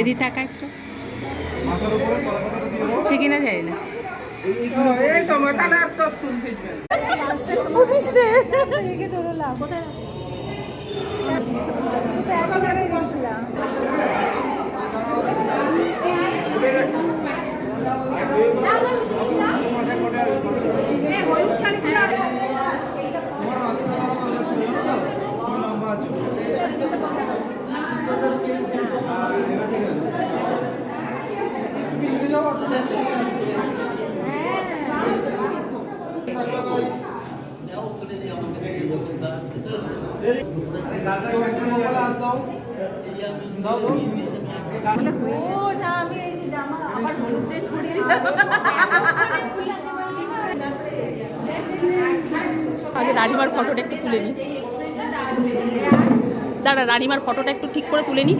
এদিকে টাকা একটু আছে কিনা জানি না। আগে রানিমার ফটোটা একটু তুলে নি, দাঁড়া রানিমার ফটোটা একটু ঠিক করে তুলে নি।